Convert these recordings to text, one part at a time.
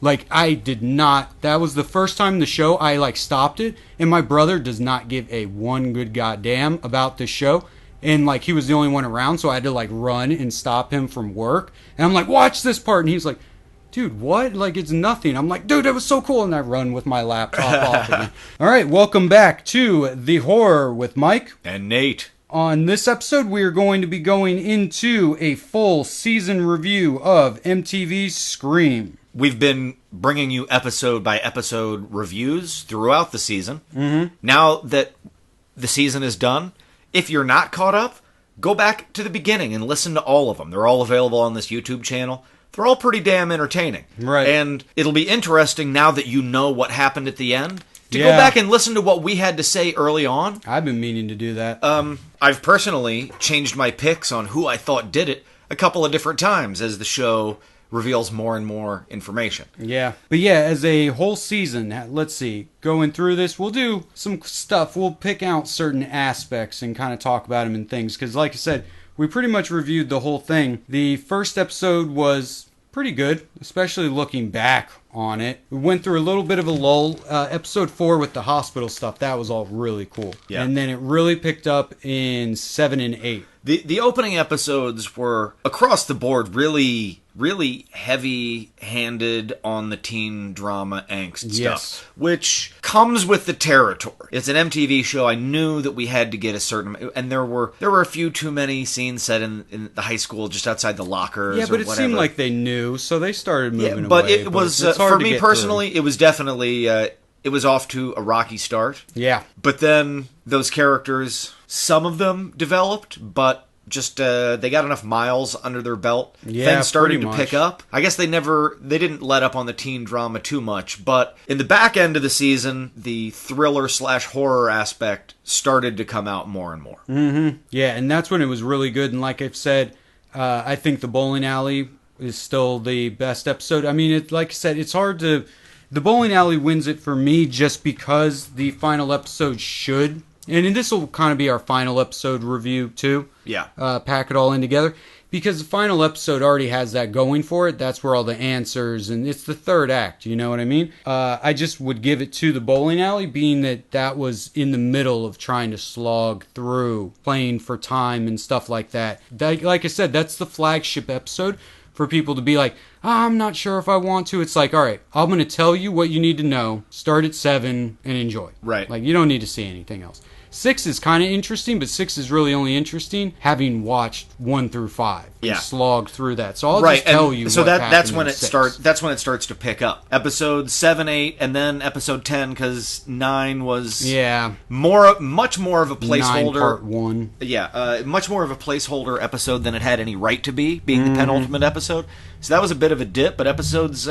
Like, I did not, that was the first time in the show I, like, stopped it, and my brother does not give a one good goddamn about the show, and, like, he was the only one around, so I had to, like, run and stop him from work, and I'm like, watch this part, and he's like, dude, what? Like, it's nothing. I'm like, dude, it was so cool, and I run with my laptop off again. All right, welcome back to The Horror with Mike. And Nate. On this episode, we are going to be going into a full season review of MTV Scream. We've been bringing you episode by episode reviews throughout the season. Mm-hmm. Now that the season is done, if you're not caught up, go back to the beginning and listen to all of them. They're all available on this YouTube channel. They're all pretty damn entertaining. Right. And it'll be interesting now that you know what happened at the end to go back and listen to what we had to say early on. I've been meaning to do that. I've personally changed my picks on who I thought did it a couple of different times as the show reveals more and more information. Yeah. But yeah, as a whole season, let's see, going through this, we'll do some stuff. We'll pick out certain aspects and kind of talk about them and things. Because like I said, we pretty much reviewed the whole thing. The first episode was pretty good, especially looking back on it. We went through a little bit of a lull. Episode 4 with the hospital stuff, that was all really cool. Yeah. And then it really picked up in 7 and 8. The opening episodes were, across the board, really heavy-handed on the teen drama angst stuff, which comes with the territory. It's an MTV show. I knew that we had to get a certain, and there were a few too many scenes set in the high school just outside the lockers. Yeah, but it seemed like they knew, so they started moving but away. It was for me personally, it was definitely it was off to a rocky start. Yeah, but then those characters, some of them developed, but just they got enough miles under their belt. Yeah, things started to pick up. I guess they didn't let up on the teen drama too much, but in the back end of the season, the thriller/horror aspect started to come out more and more. Mm-hmm. Yeah, and that's when it was really good. And like I've said, I think the bowling alley is still the best episode. I mean, like I said, it's hard to. The bowling alley wins it for me just because the final episode should. And this will kind of be our final episode review, too. Yeah. Pack it all in together. Because the final episode already has that going for it. That's where all the answers, and it's the third act, you know what I mean? I just would give it to the bowling alley, being that was in the middle of trying to slog through, playing for time and stuff like that. Like I said, that's the flagship episode for people to be like, I'm not sure if I want to. It's like, all right, I'm going to tell you what you need to know. Start at 7 and enjoy. Right. Like, you don't need to see anything else. 6 is kind of interesting, but 6 is really only interesting having watched 1 through 5. Yeah. And slogged through that. So I'll just tell you. So that's when it 6. starts. That's when it starts to pick up. Episode 7, 8, and then episode 10, because 9 was much more of a placeholder. 9 part 1. Yeah, much more of a placeholder episode than it had any right to be, being the penultimate episode. So that was a bit of a dip. But episodes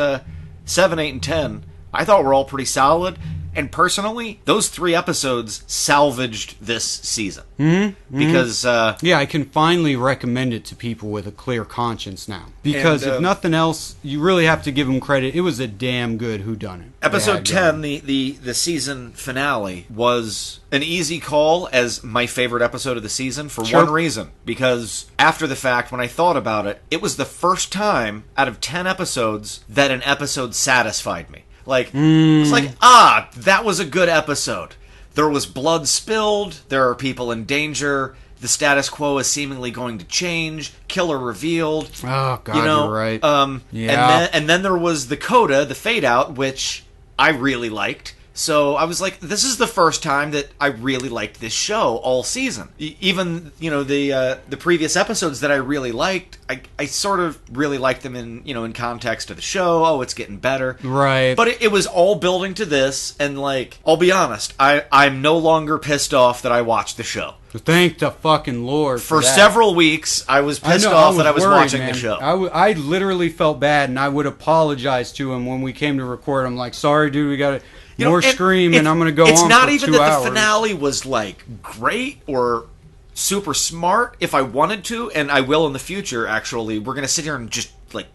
7, 8, and 10, I thought were all pretty solid. And personally, those 3 episodes salvaged this season. Mm-hmm. Because... I can finally recommend it to people with a clear conscience now. Because if nothing else, you really have to give them credit. It was a damn good whodunit. Episode 10, the season finale, was an easy call as my favorite episode of the season for one reason. Because after the fact, when I thought about it, it was the first time out of 10 episodes that an episode satisfied me. Like, it's like, that was a good episode. There was blood spilled, there are people in danger, the status quo is seemingly going to change, killer revealed. Oh, God, you're right. And then there was the coda, the fade out, which I really liked. So I was like, this is the first time that I really liked this show all season. Even, the previous episodes that I really liked, I sort of really liked them in context of the show. Oh, it's getting better. Right. But it was all building to this, and I'll be honest, I'm no longer pissed off that I watched the show. Thank the fucking Lord for several weeks, I was pissed off that I was watching the show. I literally felt bad, and I would apologize to him when we came to record. I'm like, sorry, dude, we got to... More Scream, and I'm going to go on for 2 hours. It's not even that the finale was, great or super smart. If I wanted to, and I will in the future, actually, we're going to sit here and just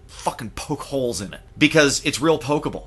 fucking poke holes in it because it's real pokeable.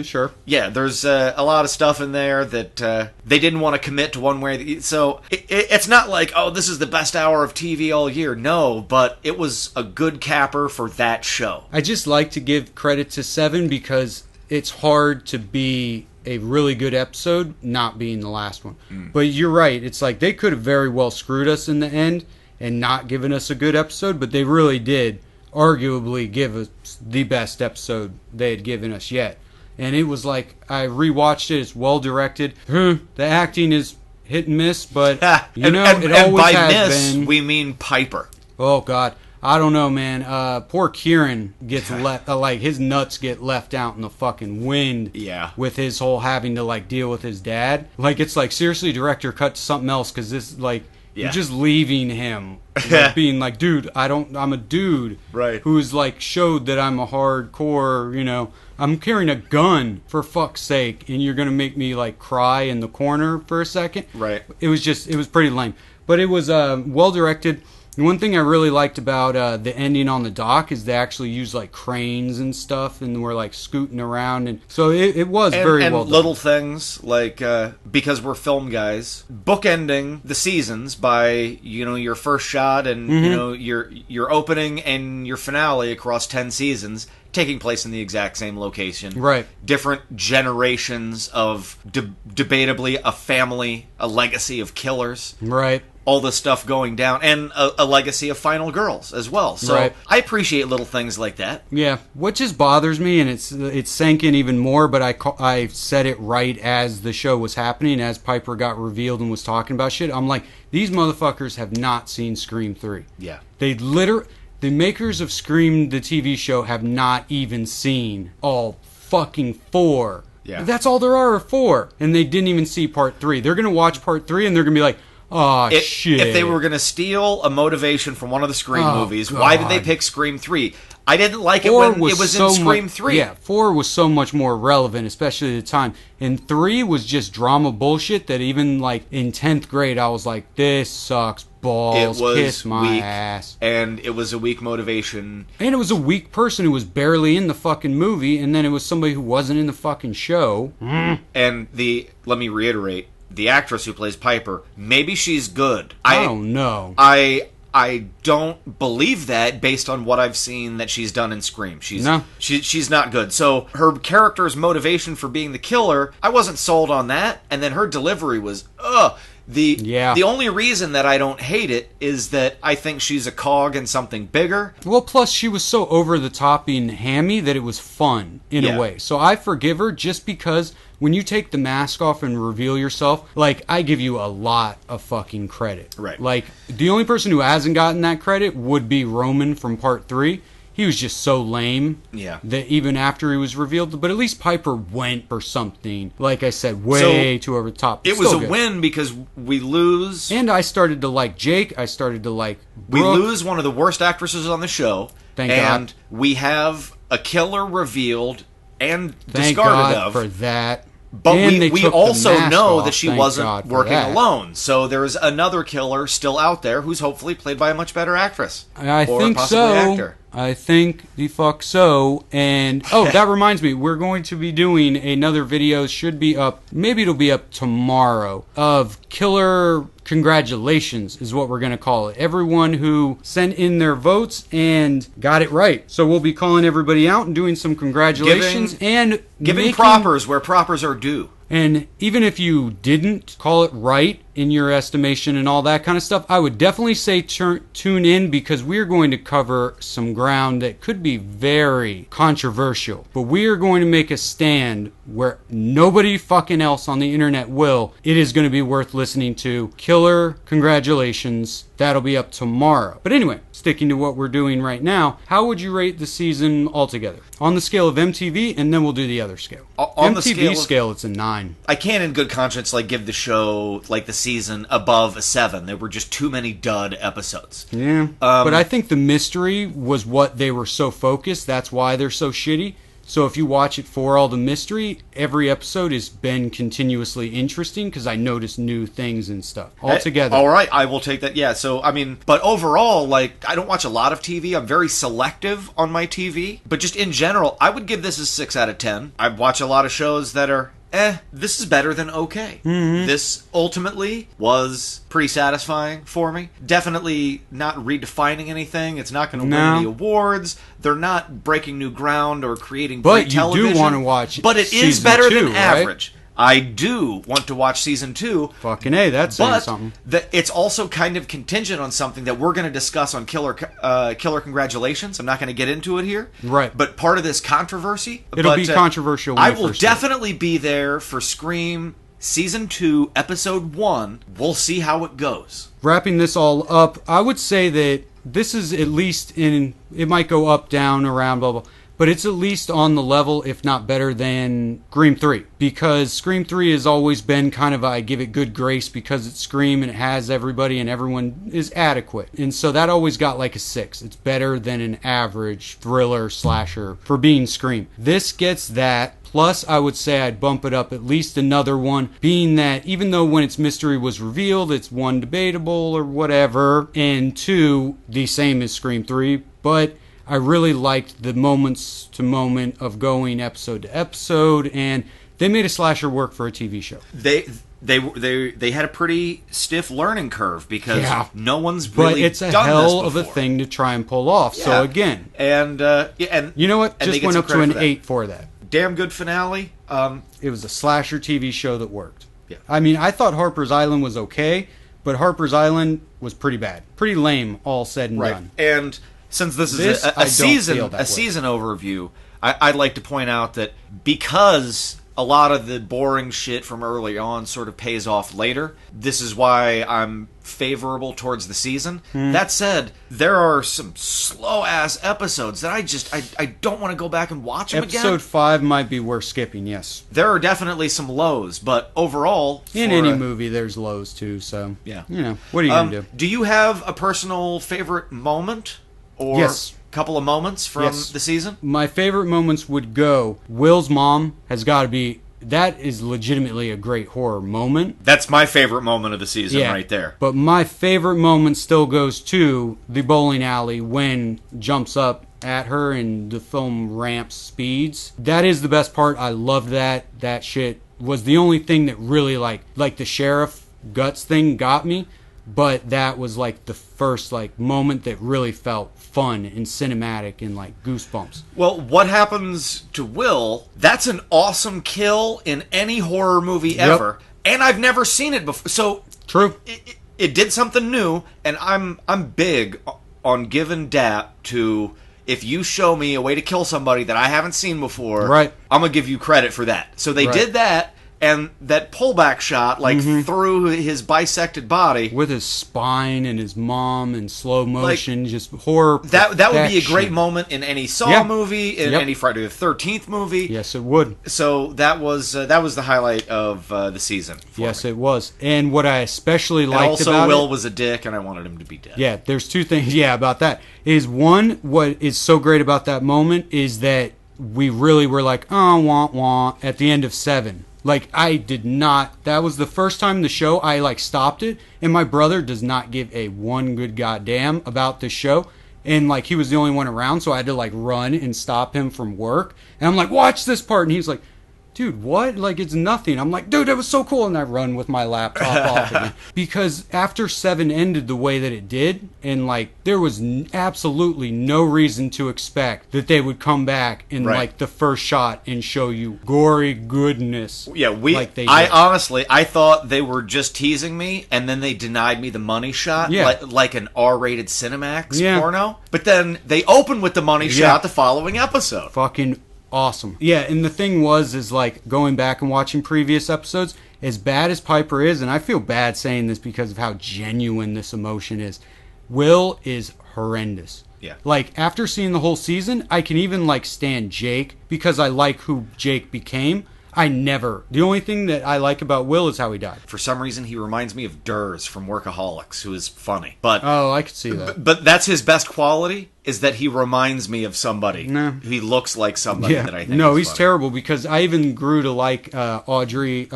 Sure. Yeah, there's a lot of stuff in there that they didn't want to commit to one way. So it's not like, oh, this is the best hour of TV all year. No, but it was a good capper for that show. I just like to give credit to Seven because it's hard to be a really good episode not being the last one. But you're right. It's like they could have very well screwed us in the end and not given us a good episode, but they really did arguably give us the best episode they had given us yet. And it was like, I rewatched it, it's well directed. The acting is hit and miss, but it always has been. We mean Piper. Oh God, I don't know, man. Poor Kieran gets left, his nuts get left out in the fucking wind. Yeah. With his whole having to deal with his dad. It's seriously, director, cut to something else because this you're just leaving him, being dude, I'm a dude, right? Who's showed that I'm a hardcore, I'm carrying a gun for fuck's sake, and you're gonna make me cry in the corner for a second, right? It was pretty lame, but it was well directed. And one thing I really liked about the ending on the dock is they actually use cranes and stuff, and we're scooting around, and so it was very well done. Little things because we're film guys, bookending the seasons by your first shot and your opening and your finale across 10 seasons taking place in the exact same location. Right. Different generations of debatably a family, a legacy of killers. Right. All this stuff going down, and a legacy of final girls as well. So right. I appreciate little things like that. Yeah, what just bothers me, and it's sank in even more, but I said it right as the show was happening, as Piper got revealed and was talking about shit. I'm like, these motherfuckers have not seen Scream 3. Yeah. The makers of Scream, the TV show, have not even seen all fucking 4. Yeah. That's all there are 4. And they didn't even see part 3. They're going to watch part 3 and they're going to be like, oh, shit. If they were going to steal a motivation from one of the Scream movies, God. Why did they pick Scream 3? I didn't like it when it was in Scream 3. Yeah, 4 was so much more relevant, especially at the time. And 3 was just drama bullshit that even in 10th grade, I was like, this sucks balls, it was kiss my weak, ass. And it was a weak motivation. And it was a weak person who was barely in the fucking movie, and then it was somebody who wasn't in the fucking show. And let me reiterate, the actress who plays Piper, maybe she's good. I don't know. I don't believe that based on what I've seen that she's done in Scream. She's not good. So her character's motivation for being the killer, I wasn't sold on that. And then her delivery was, The only reason that I don't hate it is that I think she's a cog in something bigger. Well, plus she was so over the top being hammy that it was fun in a way. So I forgive her just because when you take the mask off and reveal yourself, I give you a lot of fucking credit. Right. The only person who hasn't gotten that credit would be Roman from part 3. He was just so lame that even after he was revealed, but at least Piper went for something, like I said, too over the top. It was a win because we lose. And I started to like Jake. I started to like Brooke. We lose one of the worst actresses on the show. Thank God. And we have a killer revealed and Thank discarded God of. for that. But we also know off. that she Thank wasn't God working that. alone. So there's another killer still out there who's hopefully played by a much better actress. I or think possibly so. Actor. I think the fuck so. And that reminds me, we're going to be doing another video. Should be up. Maybe it'll be up tomorrow. Of killer congratulations is what we're going to call it. Everyone who sent in their votes and got it right. So we'll be calling everybody out and doing some congratulations and giving propers where propers are due. And even if you didn't call it right in your estimation and all that kind of stuff, I would definitely say tune in because we're going to cover some ground that could be very controversial. But we are going to make a stand where nobody fucking else on the internet will. It is going to be worth listening to. Killer congratulations. That'll be up tomorrow. But anyway, sticking to what we're doing right now, how would you rate the season altogether? On the scale of MTV, and then we'll do the other scale. On MTV the scale, it's a 9. I can't in good conscience give the show, the season above a 7. There were just too many dud episodes. Yeah. But I think the mystery was what they were so focused. That's why they're so shitty. So if you watch it for all the mystery, every episode has been continuously interesting because I notice new things and stuff altogether. All right, I will take that. Yeah, so, I mean, but overall, like, I don't watch a lot of TV. I'm very selective on my TV. But just in general, I would give this a 6 out of 10. I watch a lot of shows that are, this is better than okay. Mm-hmm. This ultimately was pretty satisfying for me. Definitely not redefining anything. It's not going to win any awards. They're not breaking new ground or creating great television. But you do want to watch But it is better than average. I do want to watch season 2. Fucking A, that's saying something. It's also kind of contingent on something that we're going to discuss on Killer Congratulations. I'm not going to get into it here. Right. But part of this controversy. It'll be controversial when I will definitely be there for Scream Season 2, Episode 1. We'll see how it goes. Wrapping this all up, I would say that this is at least in... It might go up, down, around, blah, blah. But it's at least on the level, if not better, than Scream 3. Because Scream 3 has always been kind of, I give it good grace because it's Scream and it has everybody and everyone is adequate. And so that always got like a 6. It's better than an average thriller slasher for being Scream. This gets that. Plus, I would say I'd bump it up at least another one, being that even though when its mystery was revealed, it's 1, debatable or whatever, and 2, the same as Scream 3, but I really liked the moments to moment of going episode to episode, and they made a slasher work for a TV show. They had a pretty stiff learning curve because no one's really but it's a done hell this of a thing to try and pull off. Yeah. So again, and you know what? Just went up to an 8 for that. Damn good finale. It was a slasher TV show that worked. Yeah. I mean, I thought Harper's Island was okay, but Harper's Island was pretty bad, pretty lame, all said and done. And since this is a season overview, I'd like to point out that because a lot of the boring shit from early on sort of pays off later, this is why I'm favorable towards the season. That said, there are some slow-ass episodes that I don't want to go back and watch them again. Episode 5 might be worth skipping, yes. There are definitely some lows, but overall... In any movie, there's lows too, so... Yeah. You know, what are you going to do? Do you have a personal favorite moment? Or yes. Couple of moments from the season? My favorite moments would go, Will's mom has got to be... That is legitimately a great horror moment. That's my favorite moment of the season right there. But my favorite moment still goes to the bowling alley when jumps up at her and the film ramps speeds. That is the best part. I loved that. That shit was the only thing that really like the sheriff guts thing got me. But that was like the first like moment that really felt fun and cinematic and like goosebumps. Well, what happens to Will, that's an awesome kill in any horror movie ever. And I've never seen it before. So true. It did something new, and I'm big on giving dap to if you show me a way to kill somebody that I haven't seen before, right. I'm going to give you credit for that. So they did that. And that pullback shot, like, through his bisected body. With his spine and his mom in slow motion, just horror. That would be a great moment in any Saw movie, in any Friday the 13th movie. Yes, it would. So that was the highlight of the season. Yes, it was. And what I especially liked about it... also, Will was a dick, and I wanted him to be dead. Yeah, there's two things, about that. Is one, what is so great about that moment is that we really were like, oh, wah, at the end of 7. Like, I did not... That was the first time in the show I, like, stopped it. And my brother does not give a one good goddamn about this show. And, like, he was the only one around, so I had to, like, run and stop him from work. And I'm like, watch this part. And he's like, dude, what? Like, it's nothing. I'm like, dude, that was so cool. And I run with my laptop off again. Because after 7 ended the way that it did, and, like, there was absolutely no reason to expect that they would come back in, like, the first shot and show you gory goodness. Yeah, I thought they were just teasing me, and then they denied me the money shot, like an R-rated Cinemax porno. But then they opened with the money shot the following episode. Fucking awesome. Yeah, and the thing is like going back and watching previous episodes, as bad as Piper is, and I feel bad saying this because of how genuine this emotion is, Will is horrendous. Yeah. Like, after seeing the whole season, I can even, like, stand Jake because I like who Jake became. I never. The only thing that I like about Will is how he died. For some reason, he reminds me of Durs from Workaholics, who is funny. But Oh, I could see that. but that's his best quality, is that he reminds me of somebody. No. He looks like somebody that I think No, is he's funny. terrible, because I even grew to like Audrey,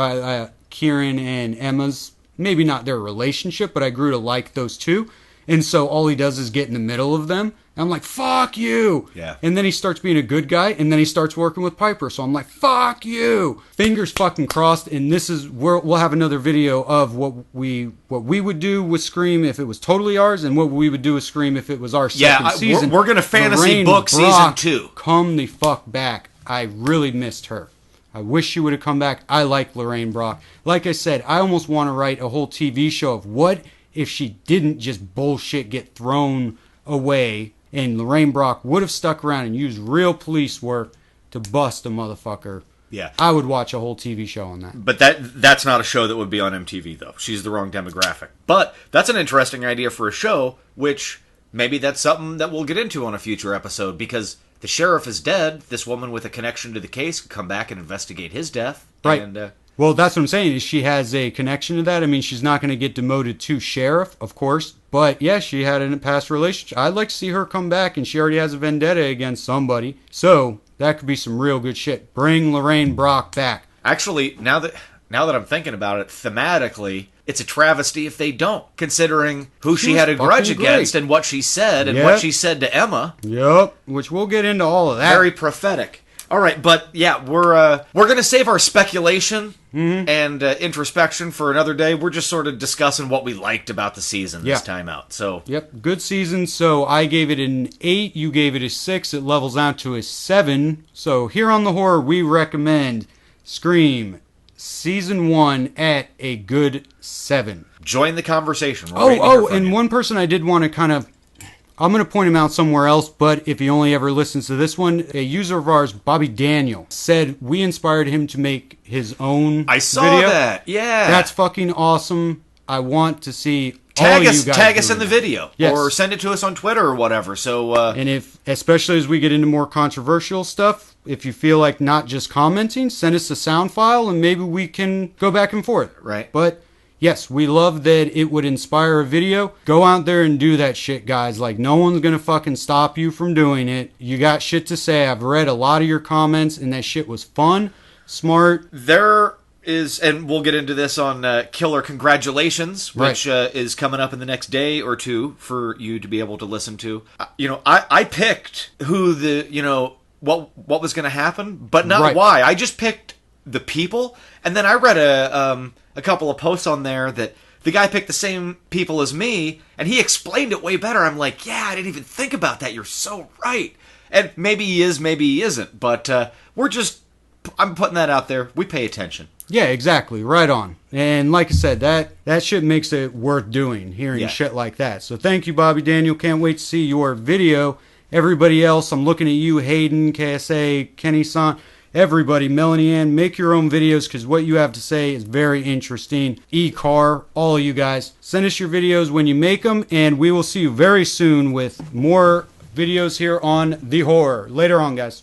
Kieran, and Emma's, maybe not their relationship, but I grew to like those two. And so all he does is get in the middle of them. And I'm like, fuck you. Yeah. And then he starts being a good guy, and then he starts working with Piper. So I'm like, fuck you. Fingers fucking crossed. And this is where we'll have another video of what we would do with Scream if it was totally ours, and what we would do with Scream if it was our second season. We're going to fantasy Lorraine book Brock, season 2. Come the fuck back. I really missed her. I wish she would have come back. I like Lorraine Brock. Like I said, I almost want to write a whole TV show of what if she didn't just bullshit get thrown away, and Lorraine Brock would have stuck around and used real police work to bust a motherfucker. Yeah. I would watch a whole TV show on that. But that's not a show that would be on MTV, though. She's the wrong demographic. But that's an interesting idea for a show, which maybe that's something that we'll get into on a future episode, because the sheriff is dead. This woman with a connection to the case could come back and investigate his death. Right. And, well, that's what I'm saying, is she has a connection to that. I mean, she's not going to get demoted to sheriff, of course. But, yeah, she had a past relationship. I'd like to see her come back, and she already has a vendetta against somebody. So, that could be some real good shit. Bring Lorraine Brock back. Actually, now that I'm thinking about it, thematically, it's a travesty if they don't, considering who she had a grudge against and what she said and what she said to Emma. Yep, which we'll get into all of that. Very prophetic. All right, but yeah, we're going to save our speculation and introspection for another day. We're just sort of discussing what we liked about the season this time out. So yep, good season. So I gave it an 8. You gave it a 6. It levels out to a 7. So here on The Horror, we recommend Scream Season 1 at a good 7. Join the conversation. We're waiting to hear from and you. one person I did want to kind of... I'm going to point him out somewhere else, but if he only ever listens to this one, a user of ours, Bobby Daniel, said we inspired him to make his own I saw video. that. Yeah. That's fucking awesome. I want to see Tag all us, you guys tag us in doing the that. video, Yes. or send it to us on Twitter or whatever. So, And if, especially as we get into more controversial stuff, if you feel like not just commenting, send us a sound file and maybe we can go back and forth. Right. But yes, we love that it would inspire a video. Go out there and do that shit, guys. Like, no one's gonna fucking stop you from doing it. You got shit to say. I've read a lot of your comments, and that shit was fun, smart. there is, and we'll get into this on Killer Congratulations, which is coming up in the next day or two for you to be able to listen to. I picked who what was going to happen, but not why. I just picked the people, and then I read a couple of posts on there that the guy picked the same people as me, and he explained it way better. I'm like, yeah, I didn't even think about that. You're so right. And maybe he is, maybe he isn't, but I'm putting that out there. We pay attention. Yeah, exactly. Right on. And like I said, that shit makes it worth doing, hearing shit like that. So thank you, Bobby Daniel. Can't wait to see your video. Everybody else, I'm looking at you, Hayden, KSA, Kenny-san, everybody, Melanie Ann, make your own videos, because what you have to say is very interesting. E-Car, all of you guys, send us your videos when you make them, and we will see you very soon with more videos here on The Horror. Later on, guys.